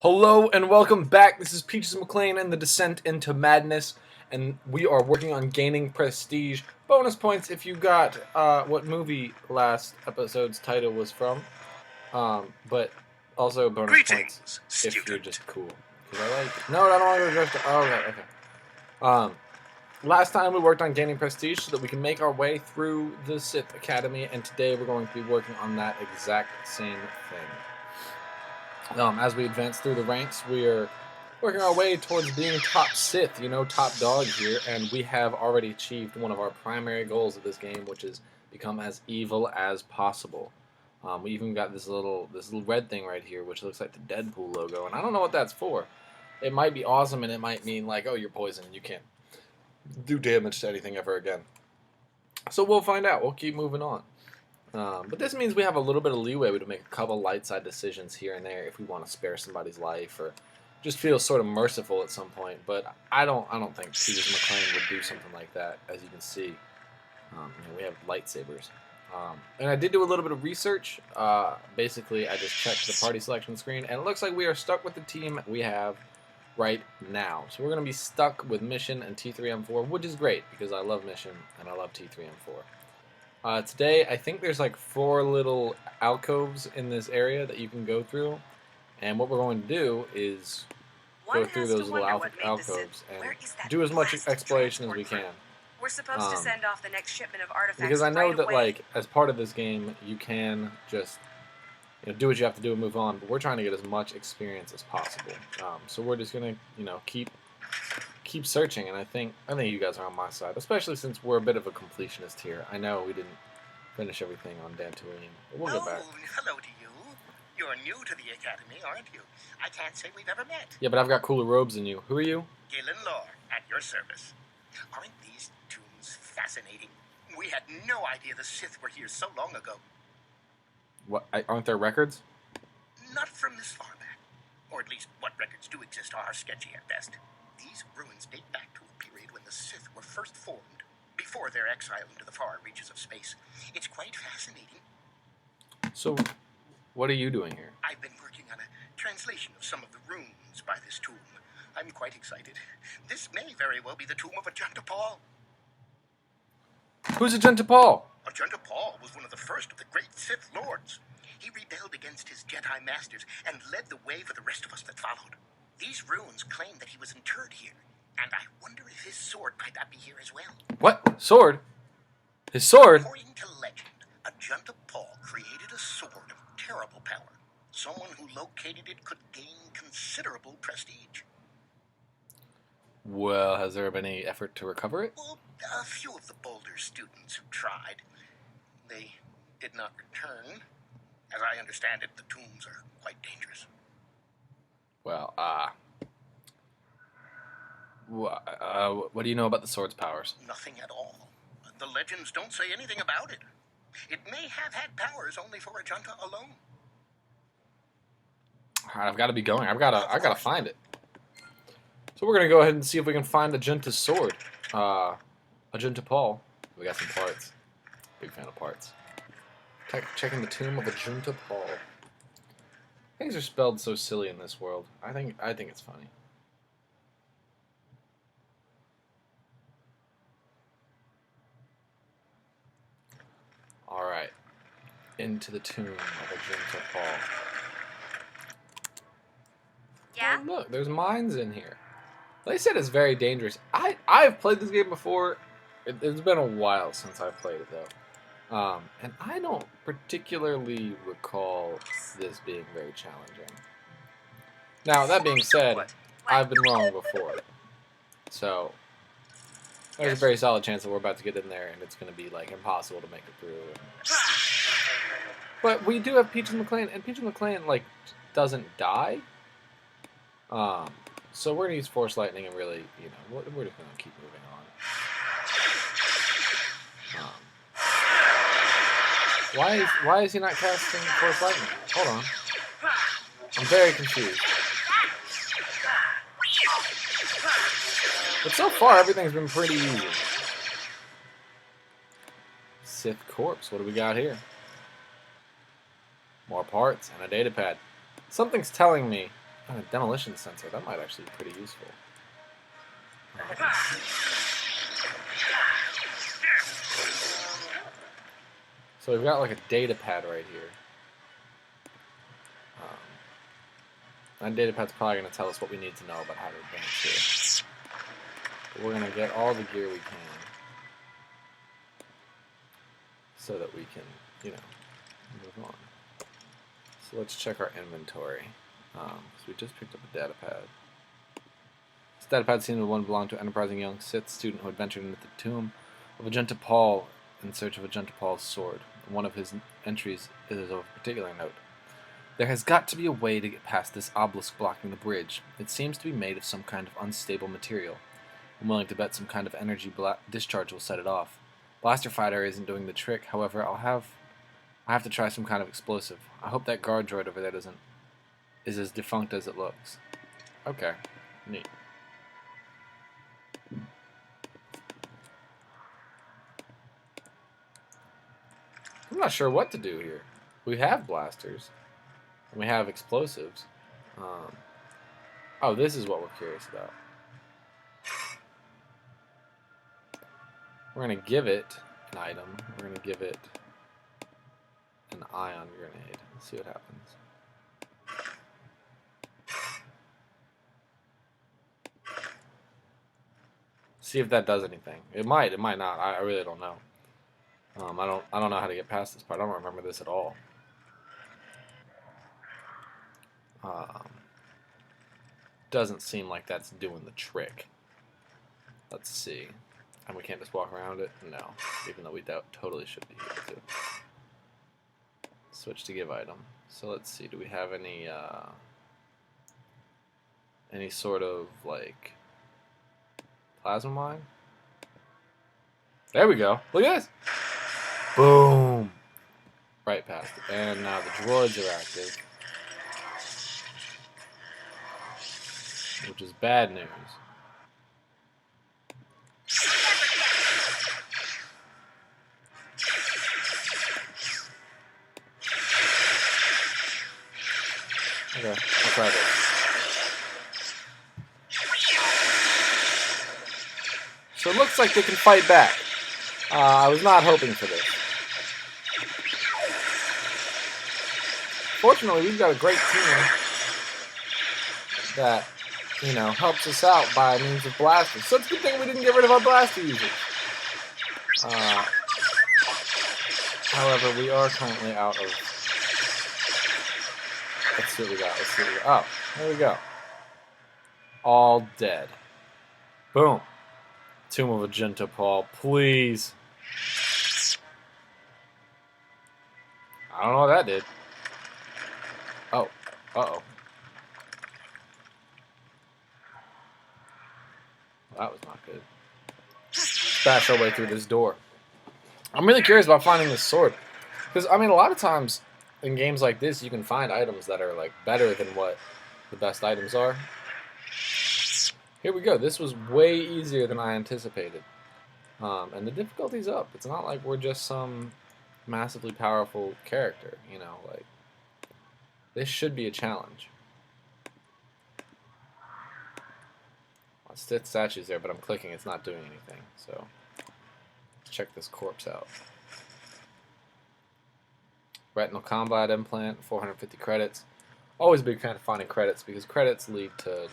Hello and welcome back. This is Peaches McLean and the Descent into Madness, and we are working on gaining prestige. Bonus points if you got what movie last episode's title was from, but also bonus Greetings, points student. if you're just cool. Because I like. No, I don't want to go drift. Oh, okay. Last time we worked on gaining prestige so that we can make our way through the Sith Academy, and today we're going to be working on that exact same thing. As we advance through the ranks, we're working our way towards being top Sith, top dog here, and we have already achieved one of our primary goals of this game, which is become as evil as possible. We even got this little red thing right here, which looks like the Deadpool logo, and I don't know what that's for. It might be awesome, and it might mean like, oh, you're poisoned, and you can't do damage to anything ever again. So we'll find out. We'll keep moving on. But this means we have a little bit of leeway to make a couple light side decisions here and there if we want to spare somebody's life or just feel sort of merciful at some point. But I don't think Peaches McLean would do something like that. As you can see, we have lightsabers. And I did do a little bit of research. Basically, I just checked the party selection screen, and it looks like we are stuck with the team we have right now. So we're going to be stuck with Mission and T3M4, which is great because I love Mission and I love T3M4. Today, I think there's like 4 little alcoves in this area that you can go through, and what we're going to do is go through those little alcoves and do as much exploration as we can. We're supposed to send off the next shipment of artifacts because I know right that away. like as part of this game, you can just do what you have to do and move on, but we're trying to get as much experience as possible. So we're just gonna keep searching, and I think you guys are on my side, especially since we're a bit of a completionist here. I know we didn't finish everything on Dantooine, but we'll get back. Hello to you. You're new to the academy, aren't you? I can't say we've ever met. Yeah, but I've got cooler robes than you. Who are you? Galen Lore, at your service. Aren't these tombs fascinating? We had no idea the Sith were here so long ago. What? Aren't there records? Not from this far back. Or at least what records do exist are sketchy at best. These ruins date back to a period when the Sith were first formed, before their exile into the far reaches of space. It's quite fascinating. So, what are you doing here? I've been working on a translation of some of the runes by this tomb. I'm quite excited. This may very well be the tomb of Ajunta Paul. Who's Ajunta Paul? Ajunta Paul was one of the first of the great Sith lords. He rebelled against his Jedi masters and led the way for the rest of us that followed. These runes claim that he was interred here, and I wonder if his sword might not be here as well. What? Sword? His sword? According to legend, Ajunta Paul created a sword of terrible power. Someone who located it could gain considerable prestige. Well, has there been any effort to recover it? Well, a few of the Boulder students who tried. They did not return. As I understand it, the tombs are quite dangerous. Well, what do you know about the sword's powers? Nothing at all. The legends don't say anything about it. It may have had powers only for Ajunta alone. Alright, I've got to be going. I gotta find it. So we're gonna go ahead and see if we can find Ajunta's sword. Ajunta Paul. We got some parts. Big fan of parts. Checking the tomb of Ajunta Paul. Things are spelled so silly in this world. I think it's funny. All right, into the tomb of Ajunta Paul. Yeah? Oh, look, there's mines in here. They said it's very dangerous. I've played this game before. It's been a while since I've played it though. And I don't particularly recall this being very challenging. Now, that being said, I've been wrong before. So, there's a very solid chance that we're about to get in there and it's going to be, like, impossible to make it through. But we do have Peaches McLean, and Peaches McLean, like, doesn't die. So we're going to use Force Lightning and really, we're just going to keep moving on. Why is he not casting Force Lightning? Hold on. I'm very confused. But so far, everything's been pretty easy. Sith Corpse, what do we got here? More parts and a data pad. Something's telling me And a demolition sensor. That might actually be pretty useful. So we've got like a data pad right here. That data pad's probably going to tell us what we need to know about how to advance here. But we're going to get all the gear we can so that we can, you know, move on. So let's check our inventory. So we just picked up a data pad. This data pad seemed to one belong to an enterprising young Sith student who had ventured into the tomb of Agenta Paul in search of Agenta Paul's sword. One of his entries is of particular note. There has got to be a way to get past this obelisk blocking the bridge. It seems to be made of some kind of unstable material. I'm willing to bet some kind of energy discharge will set it off. Blaster fighter isn't doing the trick, however, I have to try some kind of explosive. I hope that guard droid over there is as defunct as it looks. Okay, neat. I'm not sure what to do here. We have blasters. And we have explosives. Oh, this is what we're curious about. We're going to give it an item. We're going to give it an ion grenade. Let's see what happens. See if that does anything. It might not. I really don't know. I don't know how to get past this part. I don't remember this at all. Doesn't seem like that's doing the trick. Let's see. And we can't just walk around it? No. Even though we totally should be able to. Switch to give item. So let's see. Do we have any sort of like plasma mine? There we go. Look at this. Boom. Right past it. And now the droids are active. Which is bad news. Okay, I'll try this. So it looks like they can fight back. I was not hoping for this. Fortunately, we've got a great team that, you know, helps us out by means of blasters. So it's a good thing we didn't get rid of our blaster users. However, we are currently out of... Let's see what we got. Oh, there we go. All dead. Boom. Tomb of Agenta Paul, please. I don't know what that did. Oh. Uh-oh. That was not good. Bash our way through this door. I'm really curious about finding this sword. Because, I mean, a lot of times in games like this, you can find items that are, like, better than what the best items are. Here we go. This was way easier than I anticipated. And the difficulty's up. It's not like we're just some massively powerful character, you know, like, this should be a challenge. Sith statues there, but I'm clicking, it's not doing anything, so let's check this corpse out. Retinal combat implant, 450 credits. Always a big fan of finding credits because credits lead to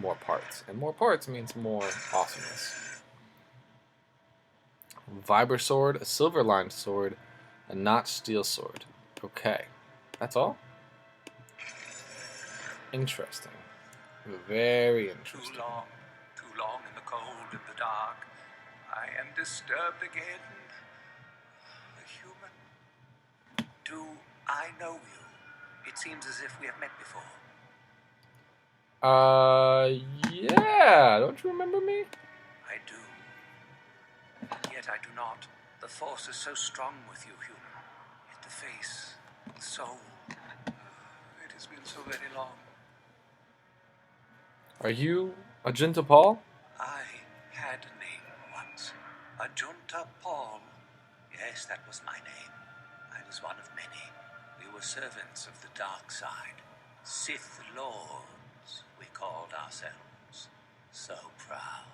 more parts, and more parts means more awesomeness. Vibra sword, a silver lined sword, a notched steel sword. Okay, that's all? Interesting. Very interesting. Too long in the cold and the dark. I am disturbed again. A human. Do I know you? It seems as if we have met before. Yeah. Don't you remember me? I do. And yet I do not. The force is so strong with you, human. Yet the face, the soul. It has been so very long. Are you Agenta Paul? I had a name once. Agenta Paul. Yes, that was my name. I was one of many. We were servants of the dark side. Sith Lords, we called ourselves. So proud.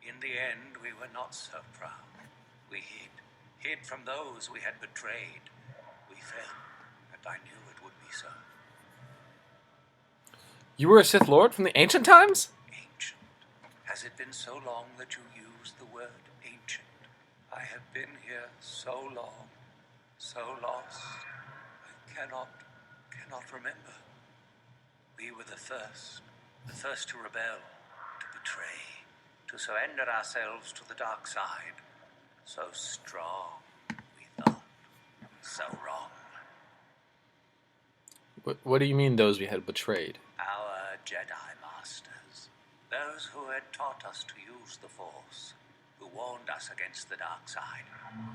In the end, we were not so proud. We hid from those we had betrayed. We fell, and I knew it would be so. You were a Sith Lord from the ancient times? Ancient. Has it been so long that you use the word ancient? I have been here so long, so lost. I cannot remember. We were the first to rebel, to betray, to surrender ourselves to the dark side. So strong, we thought. So wrong. What do you mean those we had betrayed? Our Jedi Masters. Those who had taught us to use the Force. Who warned us against the dark side.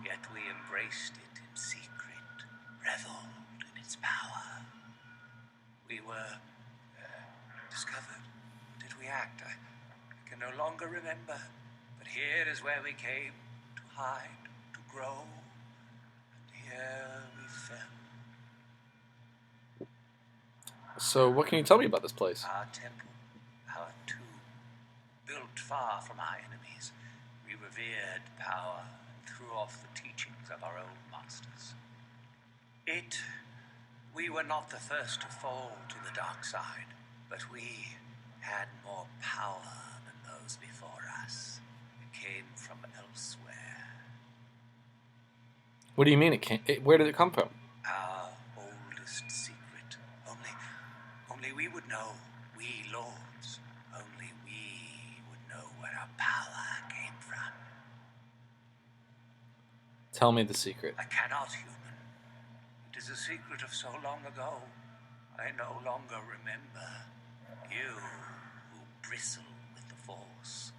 Yet we embraced it in secret. Reveled in its power. We were discovered. Did we act? I can no longer remember. But here is where we came to hide, to grow. And here we fell. So what can you tell me about this place? Our temple, our tomb, built far from our enemies. We revered power and threw off the teachings of our old masters. We were not the first to fall to the dark side, but we had more power than those before us. It came from elsewhere. What do you mean where did it come from? Our oldest secret. Only we would know, we lords. Only we would know where our power came from. Tell me the secret. I cannot, human. It is a secret of so long ago. I no longer remember. You, who bristle with the Force,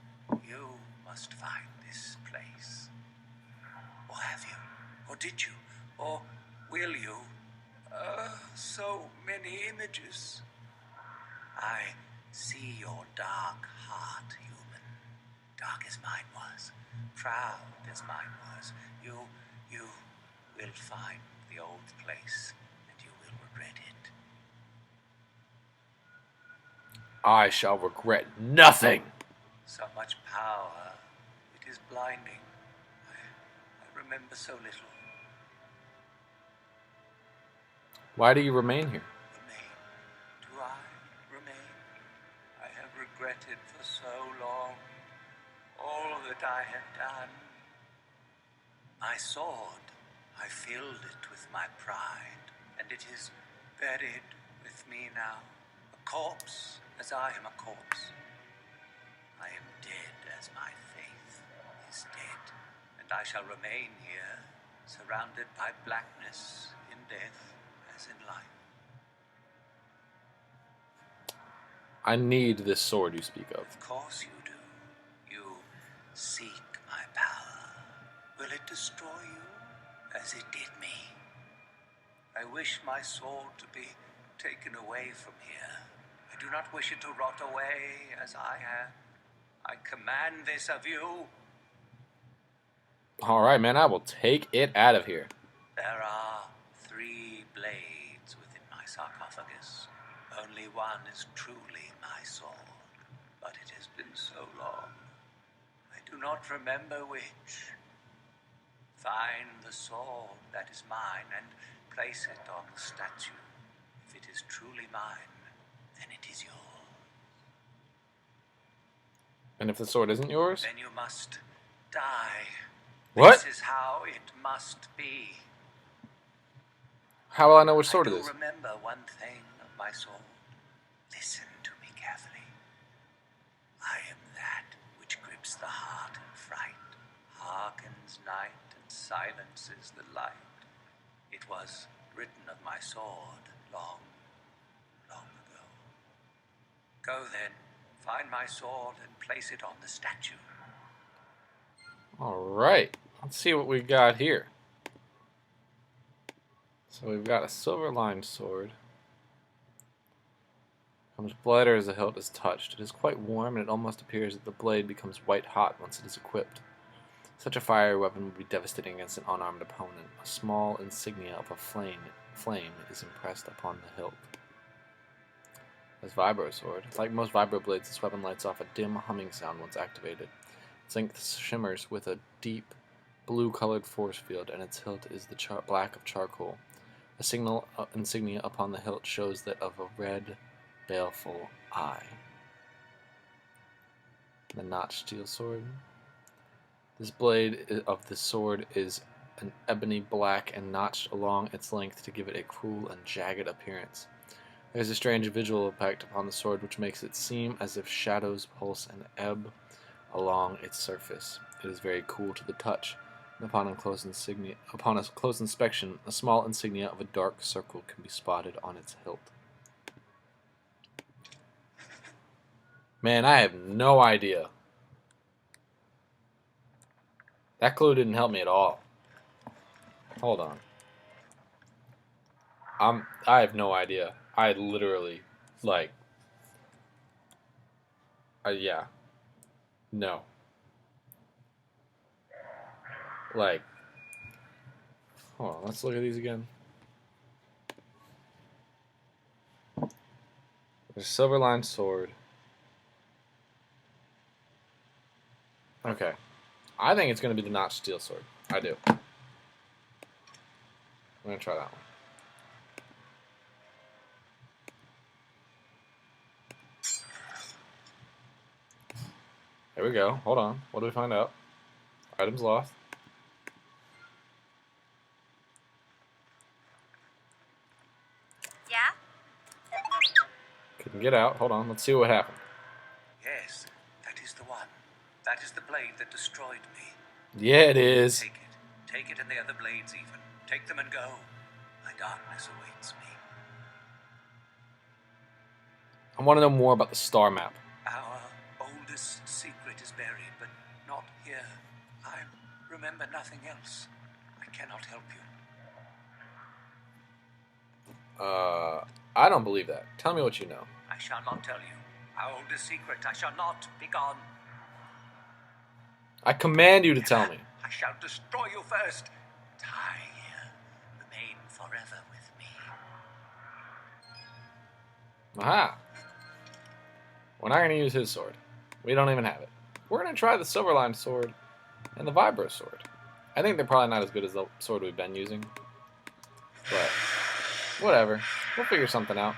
you must find this place. Or have you? Or did you? Or will you? So many images. I see your dark heart, human. Dark as mine was. Proud as mine was. You will find the old place, and you will regret it. I shall regret nothing. So much power, it is blinding. I remember so little. Why do you remain here? Remain? Do I remain? I have regretted for so long all that I have done. My sword, I filled it with my pride, and it is buried with me now, a corpse as I am a corpse. I am dead as my faith is dead, and I shall remain here, surrounded by blackness in death as in life. I need this sword you speak of. Of course you do. You seek my power. Will it destroy you as it did me? I wish my sword to be taken away from here. I do not wish it to rot away as I have. I command this of you. All right, man, I will take it out of here. There are 3 blades within my sarcophagus. Only one is truly my sword, but it has been so long. I do not remember which. Find the sword that is mine and place it on the statue. If it is truly mine, then it is yours. And if the sword isn't yours? Then you must die. What? This is how it must be. How will I know which sword I it do is? remember one thing of my sword. Listen to me carefully. I am that which grips the heart in fright, hearkens night and silences the light. It was written of my sword long, long ago. Go then, find my sword and place it on the statue. All right, let's see what we got here. So we've got a silver-lined sword. Comes brighter as the hilt is touched. It is quite warm, and it almost appears that the blade becomes white-hot once it is equipped. Such a fiery weapon would be devastating against an unarmed opponent. A small insignia of a flame is impressed upon the hilt. This vibro sword. Like most vibro blades, this weapon lights off a dim humming sound once activated. Its length shimmers with a deep blue-colored force field, and its hilt is the black of charcoal. A signal insignia upon the hilt shows that of a red, baleful eye. The notched steel sword. This blade of the sword is an ebony black and notched along its length to give it a cruel and jagged appearance. There is a strange visual effect upon the sword which makes it seem as if shadows pulse and ebb along its surface. It is very cool to the touch, and upon a close inspection, a small insignia of a dark circle can be spotted on its hilt. Man, I have no idea. That clue didn't help me at all. Hold on. I have no idea. I literally, like, yeah. No. Like, hold on, let's look at these again. There's a silver lined sword. Okay. I think it's going to be the notched steel sword. I do. I'm going to try that one. There we go. Hold on. What do we find out? Items lost. Yeah? Couldn't get out. Hold on. Let's see what happened. Yes, that is the one. That is the blade that destroyed me. Yeah, it is. Take it. Take it and the other blades even. Take them and go. My darkness awaits me. I want to know more about the star map. Our oldest secret is buried, but not here. I remember nothing else. I cannot help you. I don't believe that. Tell me what you know. I shall not tell you. Our oldest secret. I shall not. Be gone. I command you to tell me. I shall destroy you first. Die here. Remain forever with me. Aha. We're not going to use his sword. We don't even have it. We're going to try the silver-lined sword and the vibro sword. I think they're probably not as good as the sword we've been using. But, whatever. We'll figure something out.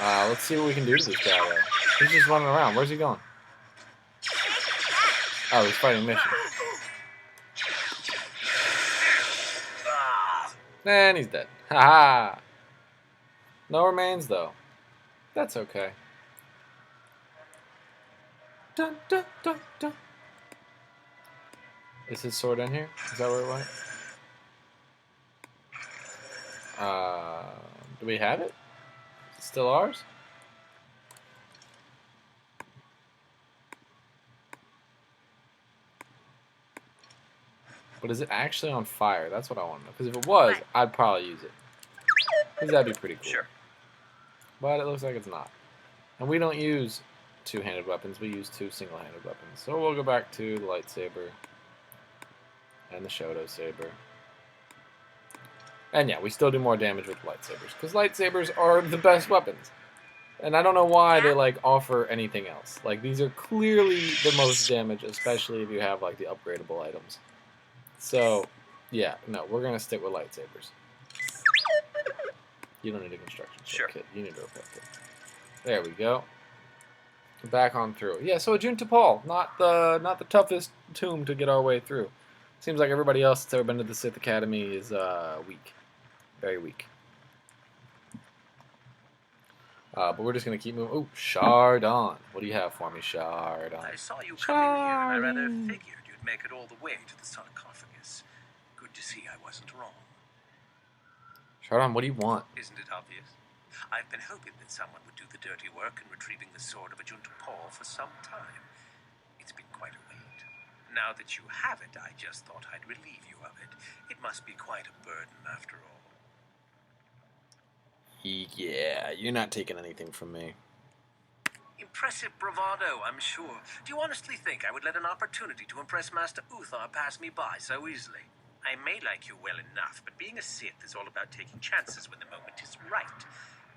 Let's see what we can do to this guy, though. He's just running around. Where's he going? Oh, he's fighting mission. And he's dead. Haha. No remains, though. That's okay. Dun, dun, dun, dun. Is his sword in here? Is that where it went? Do we have it? Is it still ours? But is it actually on fire? That's what I want to know. Because if it was, I'd probably use it. Because that'd be pretty cool. Sure. But it looks like it's not. And we don't use two-handed weapons. We use two single-handed weapons. So we'll go back to the lightsaber and the Shoto saber. And yeah, we still do more damage with lightsabers. Because lightsabers are the best weapons. And I don't know why they, like, offer anything else. Like, these are clearly the most damage, especially if you have, like, the upgradable items. So, yeah, no, we're going to stick with lightsabers. You don't need a construction Sure. kit. You need a repair kit. There we go. Back on through. Yeah, so Ajun Paul, not the toughest tomb to get our way through. Seems like everybody else that's ever been to the Sith Academy is weak. Very weak. But we're just going to keep moving. Oh, Chardon. What do you have for me, Chardon? I saw you come in here, and I rather figured you'd make it all the way to the sarcophagus. Good to see I wasn't wrong. Chardon, what do you want? Isn't it obvious? I've been hoping that someone would do the dirty work in retrieving the sword of Ajun Paul for some time. It's been quite a wait. Now that you have it, I just thought I'd relieve you of it. It must be quite a burden after all. Yeah, you're not taking anything from me. Impressive bravado, I'm sure. Do you honestly think I would let an opportunity to impress Master Uthar pass me by so easily? I may like you well enough, but being a Sith is all about taking chances when the moment is right.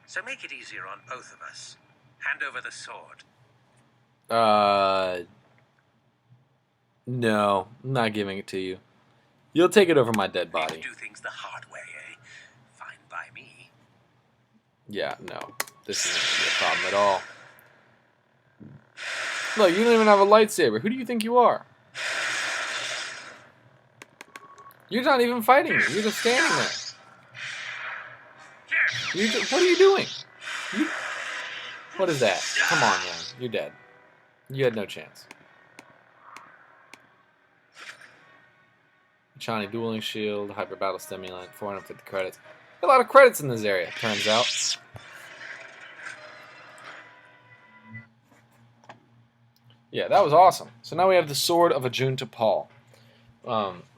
So make it easier on both of us. Hand over the sword. No, I'm not giving it to you. You'll take it over my dead Need to body. do things the hard way, eh? Fine by me. Yeah, no. This isn't going to be a problem at all. Look, you don't even have a lightsaber. Who do you think you are? You're not even fighting me. You're just standing there. What are you doing? What is that? Come on, man. You're dead. You had no chance. Chani dueling shield, hyper battle stimulant, 450 credits. A lot of credits in this area, turns out. Yeah, that was awesome. So now we have the Sword of Ajunta Paul,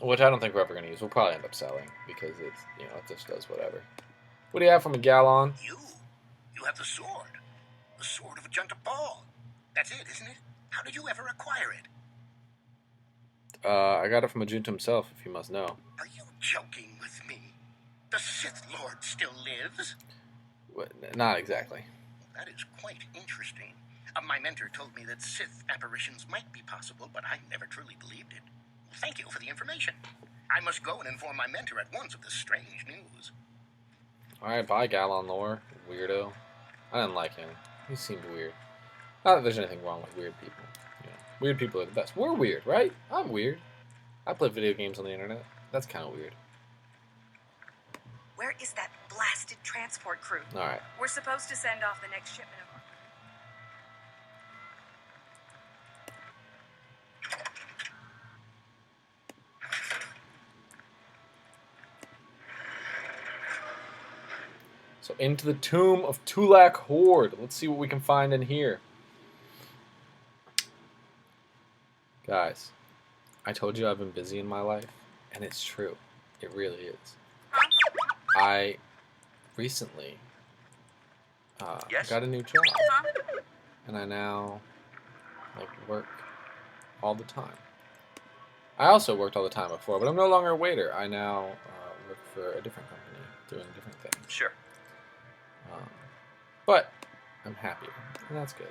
which I don't think we're ever going to use. We'll probably end up selling because it's, you know, it just does whatever. What do you have from a Galon? You have the sword. The sword of Ajunta Paul. That's it, isn't it? How did you ever acquire it? I got it from Ajunta himself, if you must know. Are you joking with me? The Sith Lord still lives? Not exactly. That is quite interesting. My mentor told me that Sith apparitions might be possible, but I never truly believed it. Thank you for the information. I must go and inform my mentor at once of this strange news. Alright, bye, Galon Lore. Weirdo. I didn't like him. He seemed weird. Not that there's anything wrong with weird people. You know, weird people are the best. We're weird, right? I'm weird. I play video games on the internet. That's kind of weird. Where is that blasted transport crew? Alright. We're supposed to send off the next shipment of... So into the tomb of Tulak Horde. Let's see what we can find in here. Guys, I told you I've been busy in my life, and it's true. It really is. I recently got a new job, and I now work all the time. I also worked all the time before, but I'm no longer a waiter. I now work for a different company doing different things. Sure. But I'm happier, and that's good.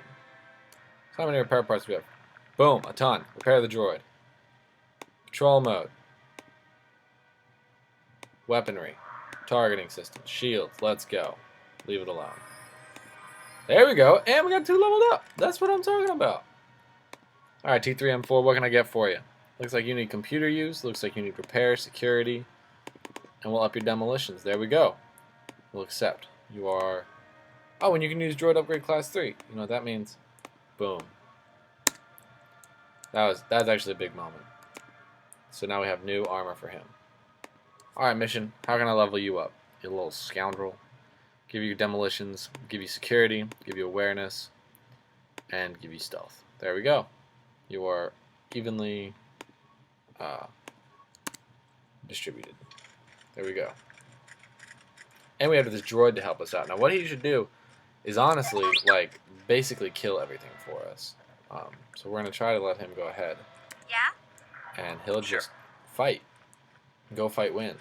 So how many repair parts do we have? Boom, a ton. Repair the droid. Patrol mode. Weaponry. Targeting system. Shields. Let's go. Leave it alone. There we go. And we got 2 leveled up. That's what I'm talking about. Alright, T3M4, what can I get for you? Looks like you need computer use. Looks like you need repair, security. And we'll up your demolitions. There we go. We'll accept. You are... Oh, and you can use droid upgrade class 3. You know what that means? Boom. That's actually a big moment. So now we have new armor for him. Alright, mission. How can I level you up? You little scoundrel. Give you demolitions, give you security, give you awareness, and give you stealth. There we go. You are evenly distributed. There we go. And we have this droid to help us out. Now what he should do is honestly, basically kill everything for us. So we're going to try to let him go ahead. Yeah? And he'll just fight. Go fight, win.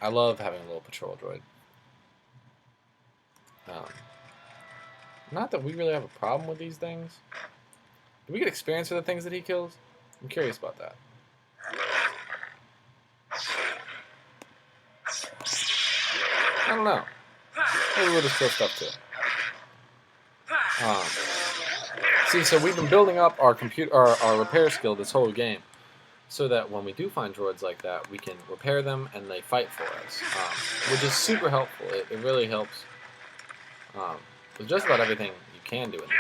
I love having a little patrol droid. Not that we really have a problem with these things. Do we get experience for the things that he kills? I'm curious about that. I don't know. Maybe we'll just kill stuff too. See, so we've been building up our our repair skill this whole game, so that when we do find droids like that, we can repair them and they fight for us, which is super helpful. It really helps with just about everything you can do in the game.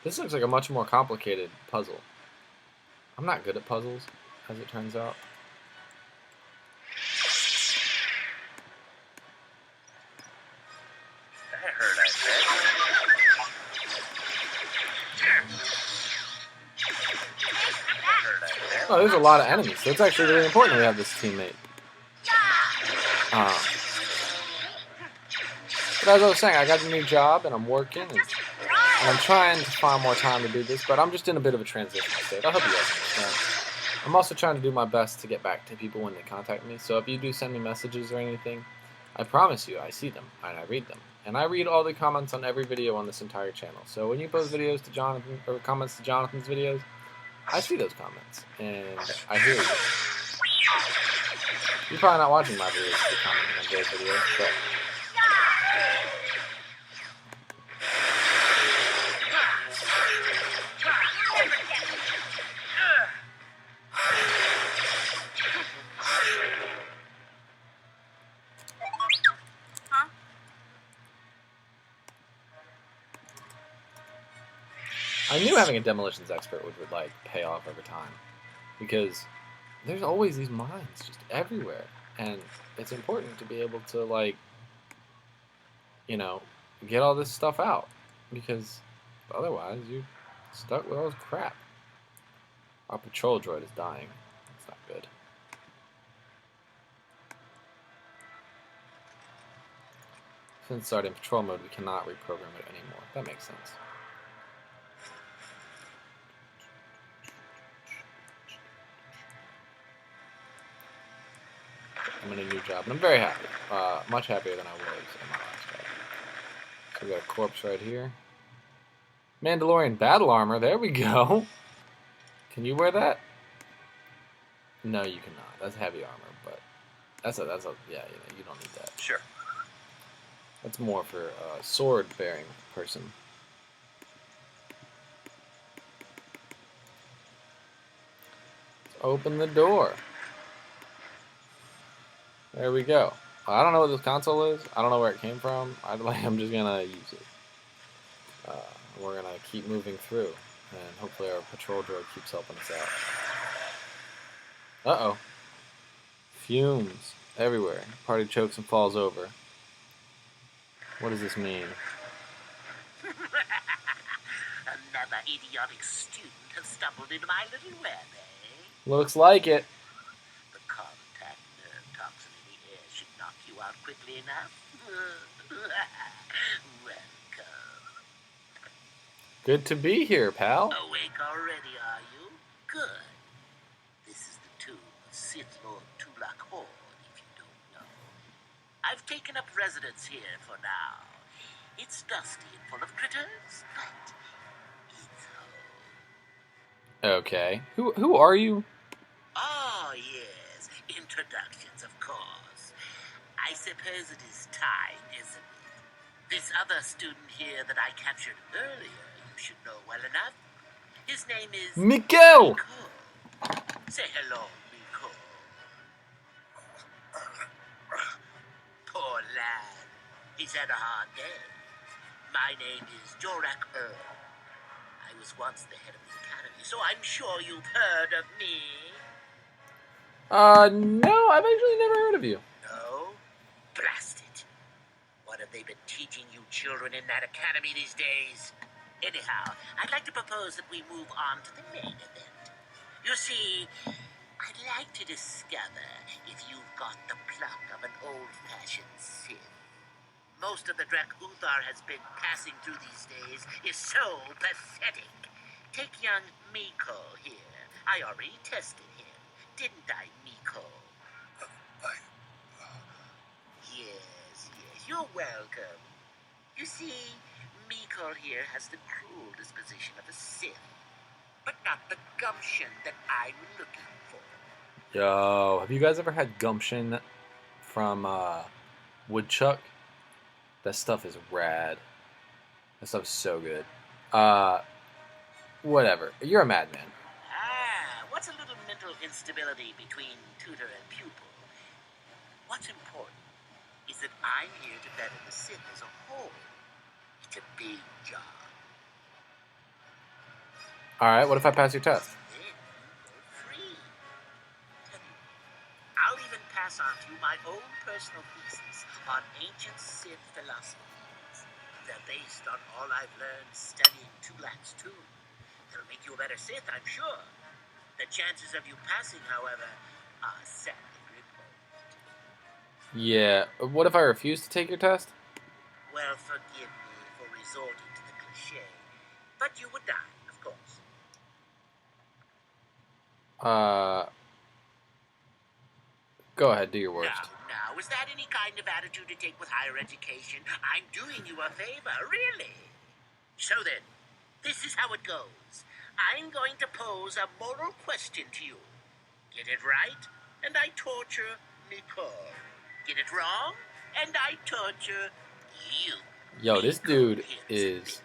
This looks like a much more complicated puzzle. I'm not good at puzzles, as it turns out. I heard I said. Oh, there's a lot of enemies, so it's actually really important we have this teammate. But as I was saying, I got a new job and I'm working, and I'm trying to find more time to do this, but I'm just in a bit of a transitional state. I hope you guys understand. I'm also trying to do my best to get back to people when they contact me, so if you do send me messages or anything, I promise you I see them and I read them. And I read all the comments on every video on this entire channel. So when you post videos to Jonathan, or comments to Jonathan's videos, I see those comments and I hear you. You're probably not watching my videos if you're commenting on Jay's videos, but Huh? I knew having a demolitions expert would like pay off over time, because there's always these mines just everywhere, and it's important to be able to, like, you know, get all this stuff out, because otherwise you're stuck with all this crap. Our patrol droid is dying. That's not good. Since starting patrol mode, we cannot reprogram it anymore. That makes sense. I'm in a new job, and I'm very happy. Much happier than I was in my last job. So we got a corpse right here. Mandalorian battle armor. There we go. Can you wear that? No, you cannot. That's heavy armor, but that's a yeah. You don't need that. Sure. That's more for a sword-bearing person. Let's open the door. There we go. I don't know what this console is. I don't know where it came from. I'm just gonna use it. We're gonna keep moving through, and hopefully our patrol droid keeps helping us out. Uh-oh. Fumes everywhere. Party chokes and falls over. What does this mean? Another idiotic student has stumbled into my little web, eh? Looks like it. The contact nerve toxin in the air should knock you out quickly enough. Welcome. Good to be here, pal. Awake already, are you? Good. This is the tomb of Sith Lord Tulak Horde, if you don't know. I've taken up residence here for now. It's dusty and full of critters, but it's home. Okay. Who are you? Oh, yes. Introductions, of course. I suppose it is time, isn't it? This other student here that I captured earlier, you should know well enough. His name is... Miko! Say hello, Miko. Poor lad. He's had a hard day. My name is Jorak I was once the head of the academy, so I'm sure you've heard of me. No, I've actually never heard of you. No? Blast it. What have they been teaching you children in that academy these days? Anyhow, I'd like to propose that we move on to the main event. You see, I'd like to discover if you've got the pluck of an old-fashioned Sith. Most of the Drek Uthar has been passing through these days is so pathetic. Take young Miko here. I already tested him. Didn't I, Miko? Yes, you're welcome. You see, Miko here has the cruel disposition of a Sith, but not the gumption that I'm looking for. Yo, have you guys ever had gumption from Woodchuck? That stuff is rad. That stuff's so good. Whatever. You're a madman. What's a little mental instability between tutor and pupil? What's important is that I'm here to better the Sith as a whole. It's a big job. Alright, what if I pass your test? Then you go free. I'll even pass on to you my own personal thesis on ancient Sith philosophies. They're based on all I've learned studying Tulak's tomb. They'll make you a better Sith, I'm sure. The chances of you passing, however, are sadly remote. Yeah. What if I refuse to take your test? Well, forgive me for resorting to the cliché, but you would die, of course. Go ahead, do your worst. Now, is that any kind of attitude to take with higher education? I'm doing you a favor, really. So then, this is how it goes. I'm going to pose a moral question to you. Get it right, and I torture Nicole. Get it wrong, and I torture you. Yo, this dude is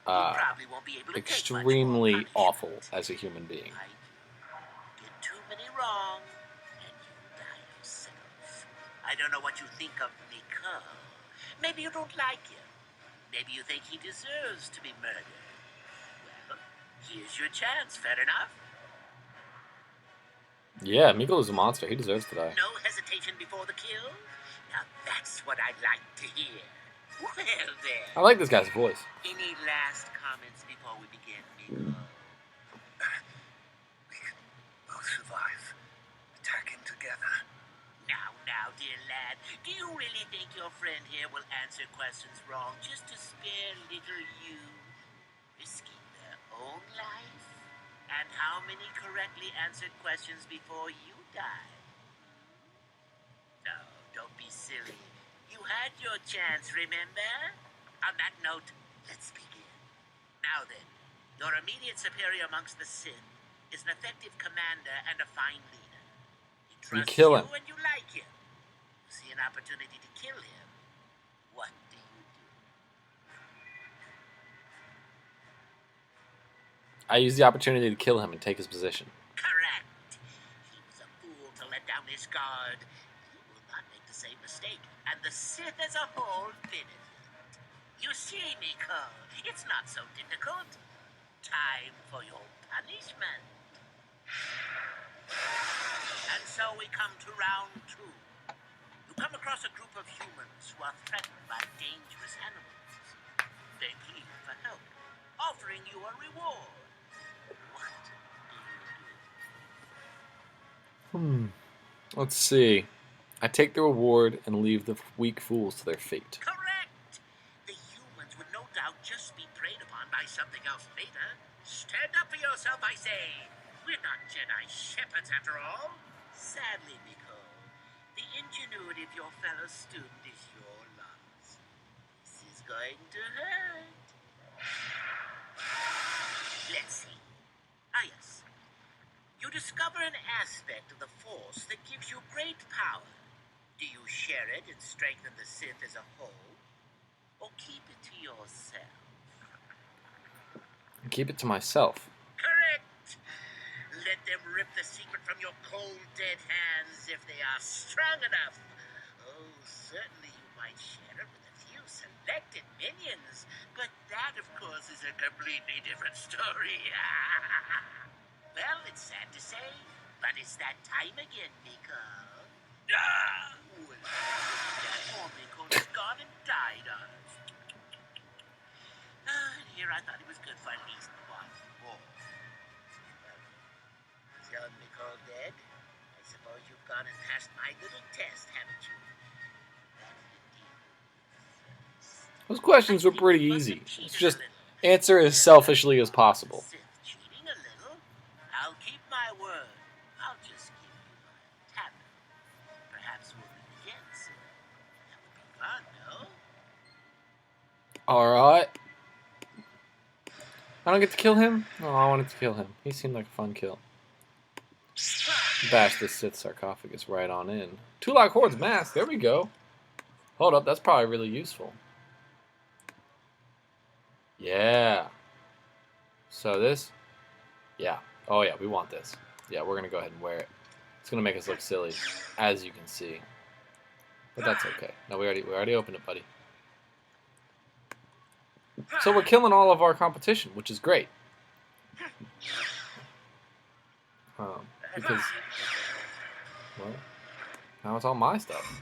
Probably won't be able to take much more extremely punishment. awful as a human being. Get too many wrong, and you die yourself. I don't know what you think of Nicole. Maybe you don't like him. Maybe you think he deserves to be murdered. Well, here's your chance, fair enough? Yeah, Mikkel is a monster. He deserves to die. No hesitation before the kill? Now that's what I like to hear. Well then. I like this guy's voice. Any last comments before we begin, Nicole? We can both survive. Attacking together. Now, dear lad, do you really think your friend here will answer questions wrong just to spare little you? Risking their own life? And how many correctly answered questions before you die? No, don't be silly. You had your chance, remember? On that note, let's begin. Now then, your immediate superior amongst the Sith is an effective commander and a fine leader. He trusts kill him. you and you like him. You see an opportunity to kill him. What do you do? I use the opportunity to kill him and take his position. Correct. He was a fool to let down his guard. You will not make the same mistake, and the Sith as a whole benefit. You see, Nicole, it's not so difficult. Time for your punishment. And so we come to round 2. You come across a group of humans who are threatened by dangerous animals. They plead for help, offering you a reward. What do you do? Let's see. I take the reward and leave the weak fools to their fate. Correct! The humans would no doubt just be preyed upon by something else later. Stand up for yourself, I say. We're not Jedi shepherds after all. Sadly, Nicole, the ingenuity of your fellow student is your loss. This is going to hurt. Let's see. Ah, yes. You discover an aspect of the Force that gives you great power. Do you share it and strengthen the Sith as a whole? Or keep it to yourself? Keep it to myself. Correct! Let them rip the secret from your cold, dead hands if they are strong enough. Oh, certainly you might share it with a few selected minions, but that, of course, is a completely different story. Well, it's sad to say, but it's that time again, Nicole. Well, that poor Nicole is gone and died on us. And here I thought it was good for at least one more. Is young Nicole dead? I suppose you've gone and passed my little test, haven't you? Those questions were pretty easy. It's just answer as selfishly as possible. Sith cheating a little? I'll keep my word. I'll just give you my tablet. Perhaps we'll meet again soon. That would be fun, no? Alright. I don't get to kill him? Oh, I wanted to kill him. He seemed like a fun kill. Bash the Sith sarcophagus right on in. Tulak Horde's mask. There we go. Hold up. That's probably really useful. Yeah. So this? Yeah. Oh yeah, we want this. Yeah, we're going to go ahead and wear it. It's going to make us look silly, as you can see. But that's okay. No, we already opened it, buddy. So we're killing all of our competition, which is great. Because, well, now it's all my stuff.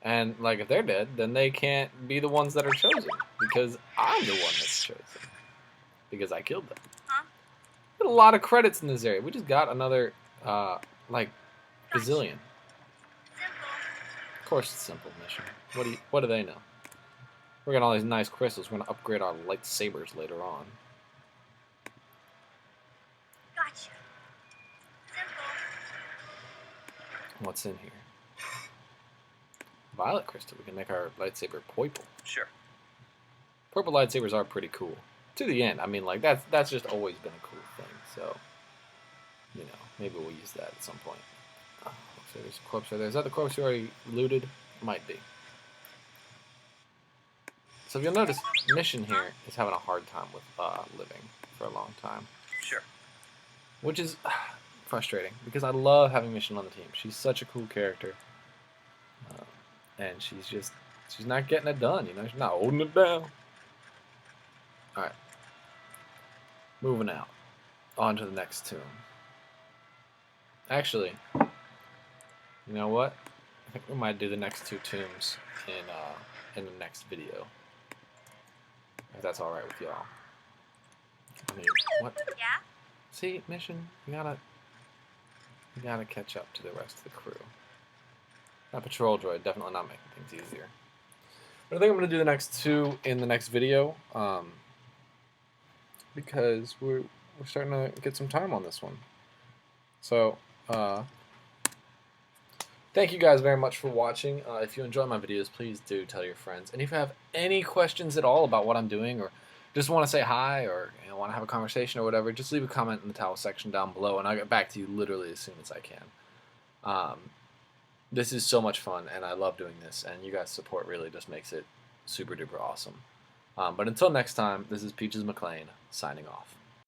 And, like, if they're dead, then they can't be the ones that are chosen. Because I'm the one that's chosen. Because I killed them. Huh? Got a lot of credits in this area. We just got another, like, gazillion. Simple. course it's a simple mission. What do they know? We're getting all these nice crystals. We're gonna upgrade our lightsabers later on. Gotcha. Simple. What's in here? Violet crystal. We can make our lightsaber purple. Sure. Purple lightsabers are pretty cool. To the end. I mean, like, that's just always been a cool thing. So, you know, maybe we'll use that at some point. Oh, so there's a corpse right there. Is that the corpse we already looted? Might be. So if you'll notice, Mission here is having a hard time with living for a long time. Sure. Which is frustrating, because I love having Mission on the team. She's such a cool character. And she's not getting it done, you know? She's not holding it down. Alright. Moving out. On to the next tomb. Actually, you know what? I think we might do the next two tombs in the next video. If that's alright with y'all. I mean, what? Yeah? See, Mission, you gotta catch up to the rest of the crew. That patrol droid definitely not making things easier. But I think I'm gonna do the next two in the next video, because we're starting to get some time on this one. So, thank you guys very much for watching. If you enjoy my videos, please do tell your friends. And if you have any questions at all about what I'm doing, or just want to say hi, or want to have a conversation or whatever, just leave a comment in the towel section down below, and I'll get back to you literally as soon as I can. This is so much fun, and I love doing this, and you guys' support really just makes it super duper awesome. But until next time, this is Peaches McLean signing off.